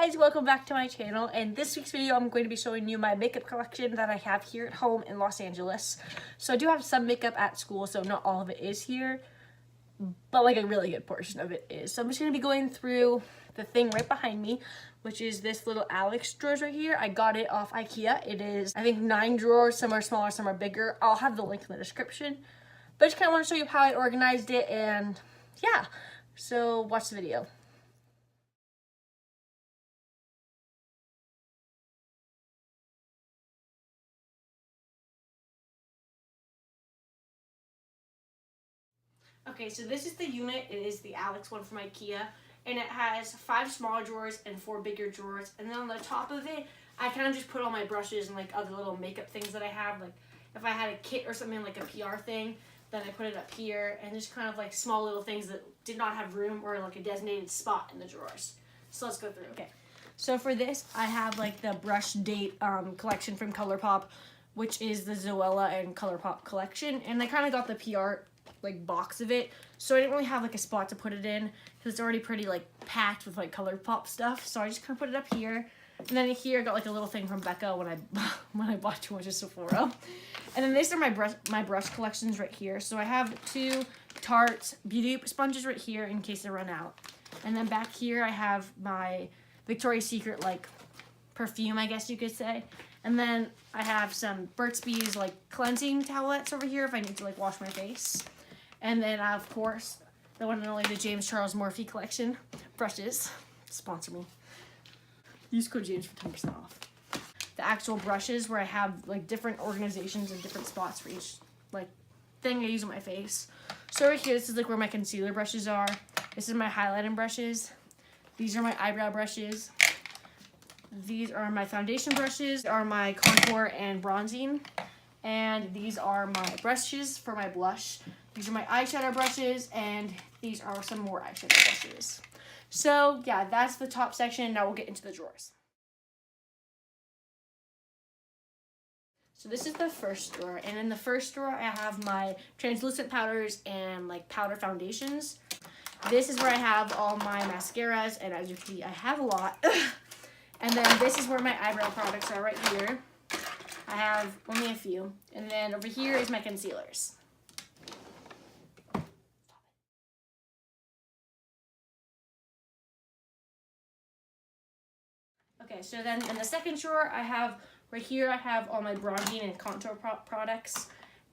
guys, welcome back to my channel. And this week's video I'm going to be showing you my makeup collection that I have here at home in Los Angeles. So I do have some makeup at school, so not all of it is here, but like a really good portion of it is. So I'm just going to be going through the thing right behind me, which is this little Alex drawers right here. I got it off IKEA. It is, I think, 9 drawers. Some are smaller, some are bigger. I'll have the link in the description. But I just kind of want to show you how I organized it, and yeah. So watch the video. Okay, so this is the unit. It is the Alex one from IKEA, and it has 5 smaller drawers and 4 bigger drawers. And then on the top of it, I kind of just put all my brushes and like other little makeup things that I have. Like if I had a kit or something, like a PR thing, then I put it up here, and just kind of like small little things that did not have room or like a designated spot in the drawers. So let's go through. Okay, so for this, I have like the brush date collection from ColourPop, which is the Zoella and ColourPop collection, and I kind of got the PR like box of it, so I didn't really have like a spot to put it in because it's already pretty like packed with like ColourPop stuff. So I just kind of put it up here, and then here I got like a little thing from Becca when I bought too much of Sephora. And then these are my brush collections right here. So I have 2 Tarte beauty sponges right here in case I run out, and then back here I have my Victoria's Secret like perfume, I guess you could say. And then I have some Burt's Bees like cleansing towelettes over here if I need to like wash my face. And then, of course, the one and only the James Charles Morphy collection brushes. Sponsor me. Use code James for 10% off. The actual brushes where I have like different organizations and different spots for each like thing I use on my face. So right here, this is like where my concealer brushes are. This is my highlighting brushes. These are my eyebrow brushes. These are my foundation brushes. These are my contour and bronzing. And these are my brushes for my blush. These are my eyeshadow brushes, and these are some more eyeshadow brushes. So yeah, that's the top section. Now we'll get into the drawers. So this is the first drawer, and in the first drawer I have my translucent powders and like powder foundations. This is where I have all my mascaras, and as you can see, I have a lot. And then this is where my eyebrow products are right here. I have only a few. And then over here is my concealers. Okay, so then in the second drawer, I have, right here, I have all my bronzing and contour products.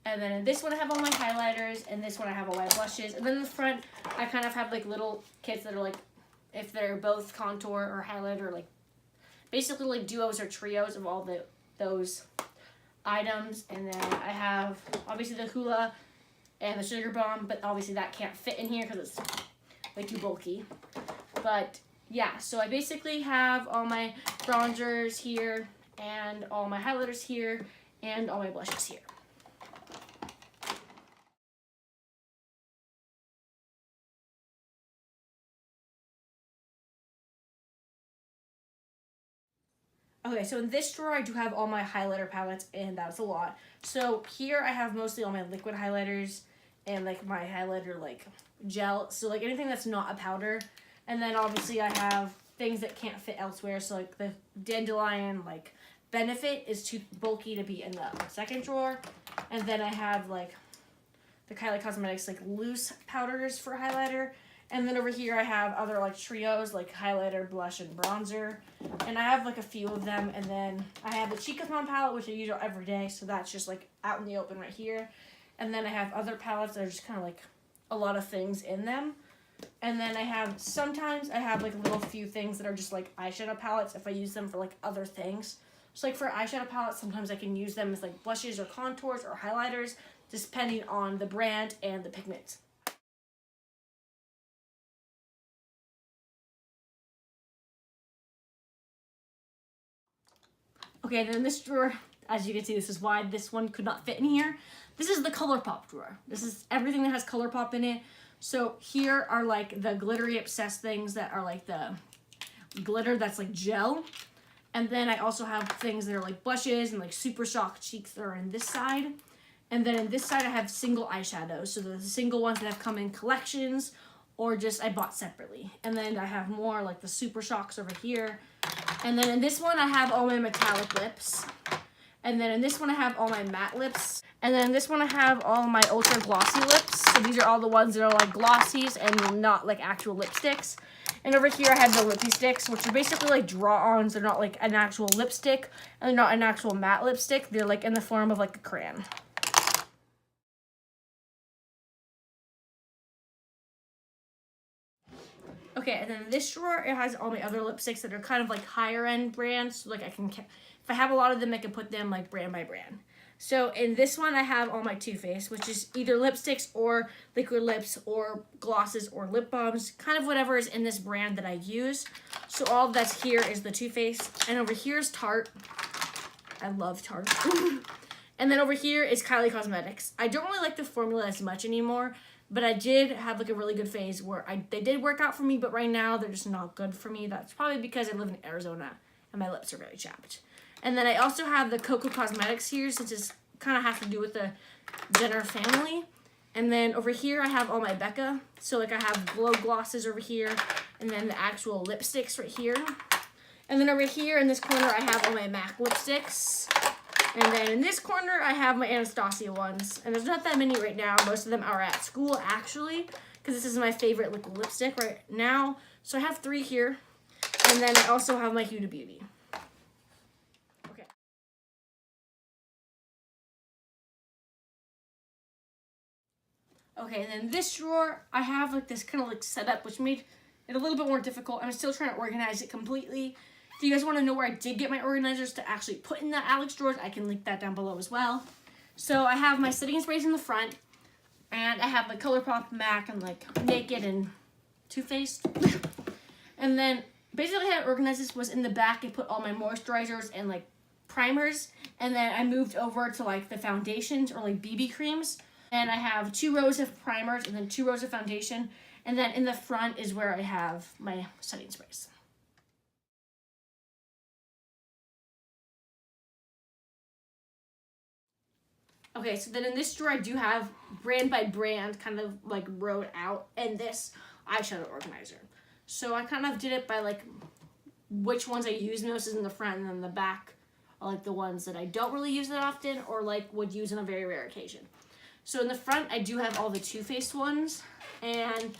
And then in this one, I have all my highlighters, and this one, I have all my blushes. And then in the front, I kind of have like little kits that are like, if they're both contour or highlighter, like basically like duos or trios of all those items. And then I have obviously the Hoola and the Sugar Bomb, but obviously that can't fit in here because it's way too bulky. But yeah, so I basically have all my bronzers here, and all my highlighters here, and all my blushes here. Okay, so in this drawer, I do have all my highlighter palettes, and that's a lot. So here I have mostly all my liquid highlighters and like my highlighter like gel, so like anything that's not a powder. And then obviously I have things that can't fit elsewhere, so like the Dandelion like Benefit is too bulky to be in the second drawer. And then I have like the Kylie Cosmetics like loose powders for highlighter. And then over here I have other like trios like highlighter, blush, and bronzer. And I have like a few of them. And then I have the Cheekathon palette, which I use every day, so that's just like out in the open right here. And then I have other palettes that are just kind of like a lot of things in them. And then sometimes I have like a little few things that are just like eyeshadow palettes if I use them for like other things. So like for eyeshadow palettes, sometimes I can use them as like blushes or contours or highlighters, just depending on the brand and the pigment. Okay, then this drawer, as you can see, this is wide. This one could not fit in here. This is the ColourPop drawer. This is everything that has ColourPop in it. So here are like the glittery obsessed things that are like the glitter that's like gel. And then I also have things that are like blushes and like Super Shock cheeks that are in this side. And then in this side I have single eyeshadows. So the single ones that have come in collections or just I bought separately. And then I have more like the Super Shocks over here. And then in this one, I have all my metallic lips. And then in this one, I have all my matte lips. And then in this one, I have all my ultra glossy lips. So these are all the ones that are like glossies and not like actual lipsticks. And over here, I have the lippy sticks, which are basically like draw-ons. They're not like an actual lipstick, and they're not an actual matte lipstick. They're like in the form of like a crayon. Okay, and then this drawer, it has all my other lipsticks that are kind of like higher end brands. So like if I have a lot of them, I can put them like brand by brand. So in this one, I have all my Too Faced, which is either lipsticks or liquid lips or glosses or lip balms, kind of whatever is in this brand that I use. So all that's here is the Too Faced, and over here is Tarte. I love Tarte. And then over here is Kylie Cosmetics. I don't really like the formula as much anymore, but I did have like a really good phase where they did work out for me, but right now they're just not good for me. That's probably because I live in Arizona and my lips are very chapped. And then I also have the Coco Cosmetics here, since it's kind of has to do with the Jenner family. And then over here I have all my Becca. So like I have glow glosses over here, and then the actual lipsticks right here. And then over here in this corner I have all my MAC lipsticks. And then in this corner I have my Anastasia ones. And there's not that many right now. Most of them are at school actually, because this is my favorite liquid lipstick right now. So I have 3 here. And then I also have my Huda Beauty. Okay, and then this drawer, I have like this kind of like setup, which made it a little bit more difficult. I'm still trying to organize it completely. If you guys want to know where I did get my organizers to actually put in the Alex drawers, I can link that down below as well. So I have my setting sprays in the front, and I have my ColourPop, MAC, and like Naked and Too Faced. And then basically how I organized this was in the back, I put all my moisturizers and like primers, and then I moved over to like the foundations or like BB creams. And I have 2 rows of primers and then 2 rows of foundation. And then in the front is where I have my setting sprays. Okay, so then in this drawer I do have brand by brand kind of like wrote out in this eyeshadow organizer. So I kind of did it by like which ones I use most is in the front, and then the back are like the ones that I don't really use that often or like would use on a very rare occasion. So in the front, I do have all the Too Faced ones, and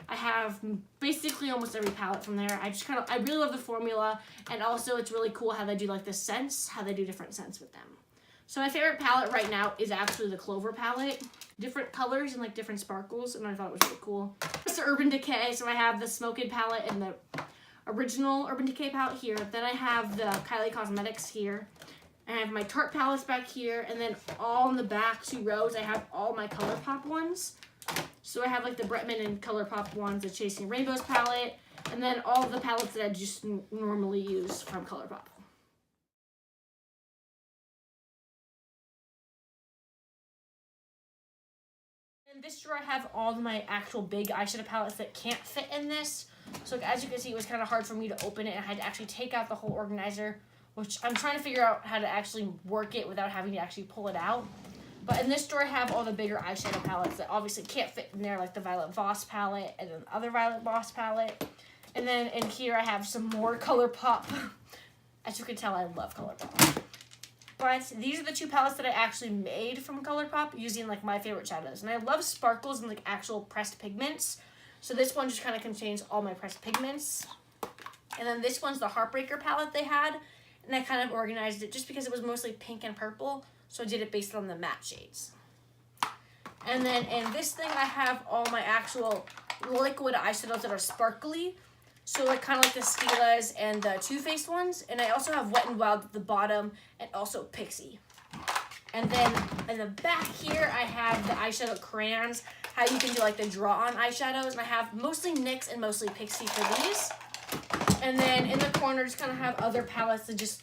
I have basically almost every palette from there. I really love the formula, and also it's really cool how they do like the scents, how they do different scents with them. So my favorite palette right now is actually the Clover palette. Different colors and like different sparkles, and I thought it was really cool. It's the Urban Decay, so I have the Smoked palette and the original Urban Decay palette here. Then I have the Kylie Cosmetics here. I have my Tarte palettes back here, and then all in the back 2 rows, I have all my ColourPop ones. So I have like the Bretman and ColourPop ones, the Chasing Rainbows palette, and then all of the palettes that I just normally use from ColourPop. In this drawer, I have all of my actual big eyeshadow palettes that can't fit in this. So as you can see, it was kind of hard for me to open it, and I had to actually take out the whole organizer, which I'm trying to figure out how to actually work it without having to actually pull it out. But in this drawer, I have all the bigger eyeshadow palettes that obviously can't fit in there, like the Violet Voss palette and then the other Violet Voss palette. And then in here, I have some more ColourPop. As you can tell, I love ColourPop. But these are the 2 palettes that I actually made from ColourPop using like my favorite shadows. And I love sparkles and like actual pressed pigments. So this one just kind of contains all my pressed pigments. And then this one's the Heartbreaker palette they had. And I kind of organized it just because it was mostly pink and purple. So I did it based on the matte shades. And then in this thing, I have all my actual liquid eyeshadows that are sparkly. So like kind of like the Stila's and the Too Faced ones. And I also have Wet n Wild at the bottom and also Pixie. And then in the back here, I have the eyeshadow crayons. How you can do like the draw-on eyeshadows. And I have mostly NYX and mostly Pixie for these. And then in the corner, just kind of have other palettes that just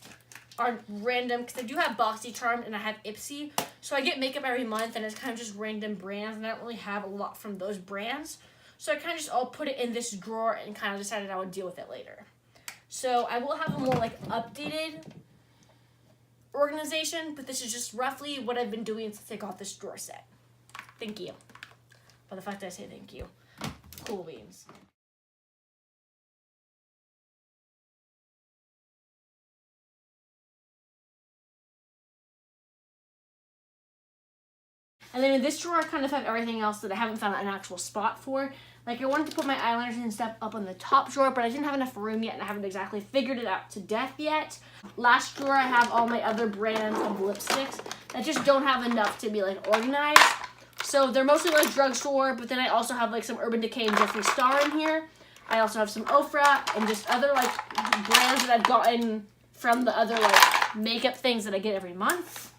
are random, because I do have BoxyCharm and I have Ipsy. So I get makeup every month, and it's kind of just random brands, and I don't really have a lot from those brands. So I kind of just all put it in this drawer and kind of decided I would deal with it later. So I will have a more like updated organization, but this is just roughly what I've been doing since I got this drawer set. Thank you. But the fact that I say thank you. Cool beans. And then in this drawer, I kind of have everything else that I haven't found an actual spot for. Like, I wanted to put my eyeliners and stuff up on the top drawer, but I didn't have enough room yet, and I haven't exactly figured it out to death yet. Last drawer, I have all my other brands of lipsticks that just don't have enough to be, like, organized. So they're mostly, like, drugstore, but then I also have, like, some Urban Decay and Jeffree Star in here. I also have some Ofra and just other, like, brands that I've gotten from the other, like, makeup things that I get every month.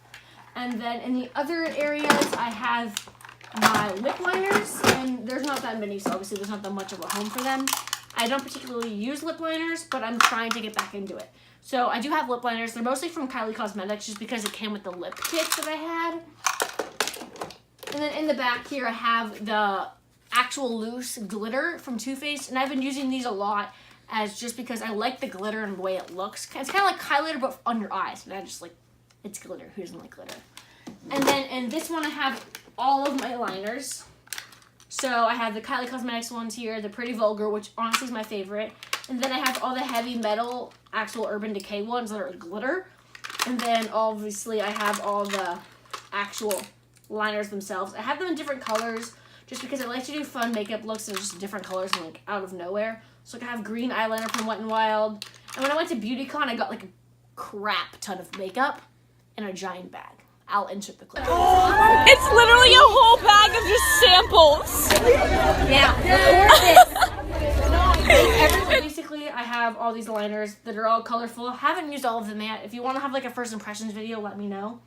And then in the other areas, I have my lip liners, and there's not that many, so obviously there's not that much of a home for them. I don't particularly use lip liners, but I'm trying to get back into it. So I do have lip liners. They're mostly from Kylie Cosmetics just because it came with the lip kit that I had. And then in the back here, I have the actual loose glitter from Too Faced, and I've been using these a lot as just because I like the glitter and the way it looks. It's kind of like highlighter, but on your eyes, and I just like, it's glitter. Who doesn't like glitter? And then in this one, I have all of my liners. So I have the Kylie Cosmetics ones here, the Pretty Vulgar, which honestly is my favorite. And then I have all the heavy metal, actual Urban Decay ones that are glitter. And then obviously I have all the actual liners themselves. I have them in different colors just because I like to do fun makeup looks that are just different colors and like out of nowhere. So like I have green eyeliner from Wet n Wild. And when I went to BeautyCon, I got like a crap ton of makeup in a giant bag. I'll insert the clip. It's literally a whole bag of just samples. Yeah, basically, I have all these liners that are all colorful. I haven't used all of them yet. If you want to have like a first impressions video, let me know.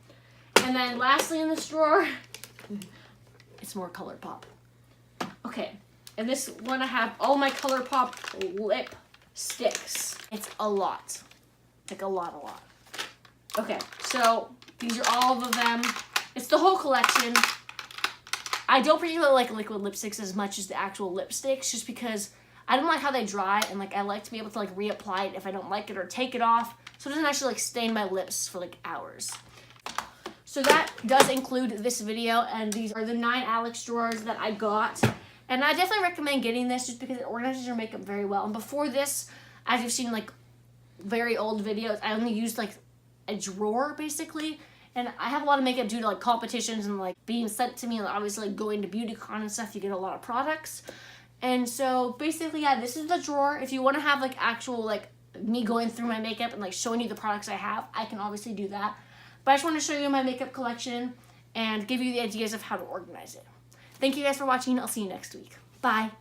And then lastly in this drawer, it's more ColourPop. Okay, and this one I have all my ColourPop lip sticks. It's a lot. Like a lot. Okay, so these are all of them. It's the whole collection. I don't particularly like liquid lipsticks as much as the actual lipsticks just because I don't like how they dry and like I like to be able to like reapply it if I don't like it or take it off so it doesn't actually like stain my lips for like hours. So that does include this video, and these are the 9 Alex drawers that I got. And I definitely recommend getting this just because it organizes your makeup very well. And before this, as you've seen like very old videos, I only used like a drawer basically, and I have a lot of makeup due to like competitions and like being sent to me, and obviously like going to BeautyCon and stuff, you get a lot of products. And so basically, yeah, this is the drawer. If you want to have like actual like me going through my makeup and like showing you the products I have, I can obviously do that. But I just want to show you my makeup collection and give you the ideas of how to organize it. Thank you guys for watching. I'll see you next week. Bye.